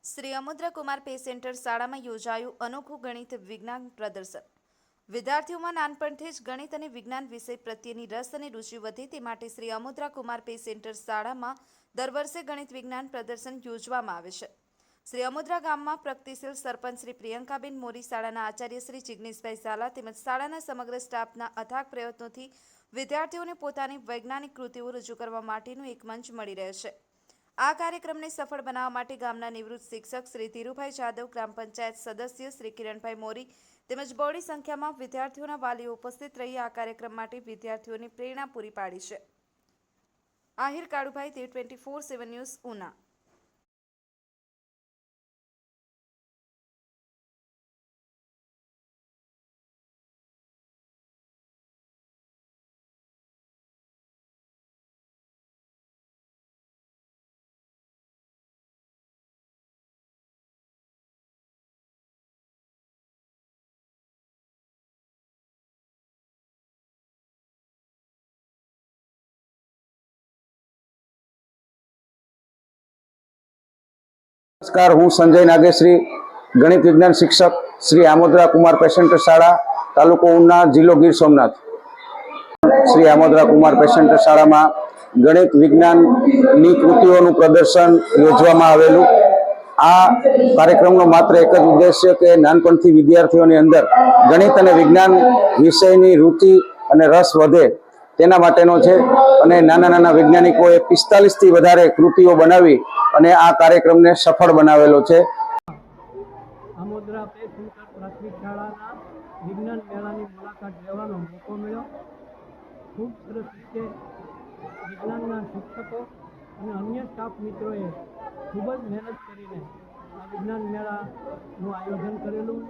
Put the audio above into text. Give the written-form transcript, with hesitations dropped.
Shri અમુદ્રા Kumar pay centre શાળામાં યોજાયું અનોખું ગણિત વિજ્ઞાન પ્રદર્શન। વિદ્યાર્થીઓમાં નાનપણથી જ ગણિત અને વિજ્ઞાન વિષય પ્રત્યેની રસ અને રુચિ વધે તે માટે શ્રી અમુદ્રા કુમાર પે સેન્ટર શાળામાં દર વર્ષે ગણિત વિજ્ઞાન પ્રદર્શન યોજવામાં આવે છે। શ્રી અમુદ્રા ગામમાં પ્રગતિશીલ સરપંચ શ્રી પ્રિયંકાબેન મોરી, શાળાના આચાર્ય શ્રી જિગ્નેશભાઈ ઝાલા તેમજ શાળાના સમગ્ર સ્ટાફના અથાગ પ્રયત્નોથી વિદ્યાર્થીઓને પોતાની વૈજ્ઞાનિક કૃતિઓ રજૂ કરવા માટેનું એક મંચ મળી રહ્યો છે। આ કાર્યક્રમને સફળ બનાવવા માટે ગામના નિવૃત્ત શિક્ષક શ્રી ધીરુભાઈ જાદવ, ગ્રામ પંચાયત સદસ્ય શ્રી કિરણભાઈ મોરી તેમજ બહોળી સંખ્યામાં વિદ્યાર્થીઓના વાલીઓ ઉપસ્થિત રહી આ કાર્યક્રમ માટે વિદ્યાર્થીઓને પ્રેરણા પૂરી પાડી છે। આહિર કાળુભાઈ, તે 24/7 ન્યૂઝ, ઉના। नमस्कार, हूँ संजय नागेश्री, गणित विज्ञान शिक्षक श्री आमोदरा कुमार पे सेंटर शाळा, तालुको उना, जिल्लो गीर सोमनाथ। श्री आमोदरा कुमार पे सेंटर शाळा में गणित विज्ञान नी कृतिओनुं प्रदर्शन योजवामां आवेलुं। आ कार्यक्रमनो मात्र एक ज उद्देश्य के नानपणथी विद्यार्थीओनी अंदर गणित अने विज्ञान विषयनी रुचि अने रस वधे तेना माटेनो छे अने नाना नाना वैज्ञानिकोए 45 थी वधारे कृतिओ बनावी અને આ કાર્યક્રમને સફળ બનાવેલો છે। આમોદરા પે સેન્ટર પ્રાથમિક શાળાના વિજ્ઞાન મેળાની મુલાકાત લેવાનો મોકો મળ્યો। ખૂબ સરસ રીતે વિજ્ઞાનના શિક્ષકો અને અન્ય સ્ટાફ મિત્રોએ ખૂબ જ મહેનત કરીને આ વિજ્ઞાન મેળાનું આયોજન કરેલું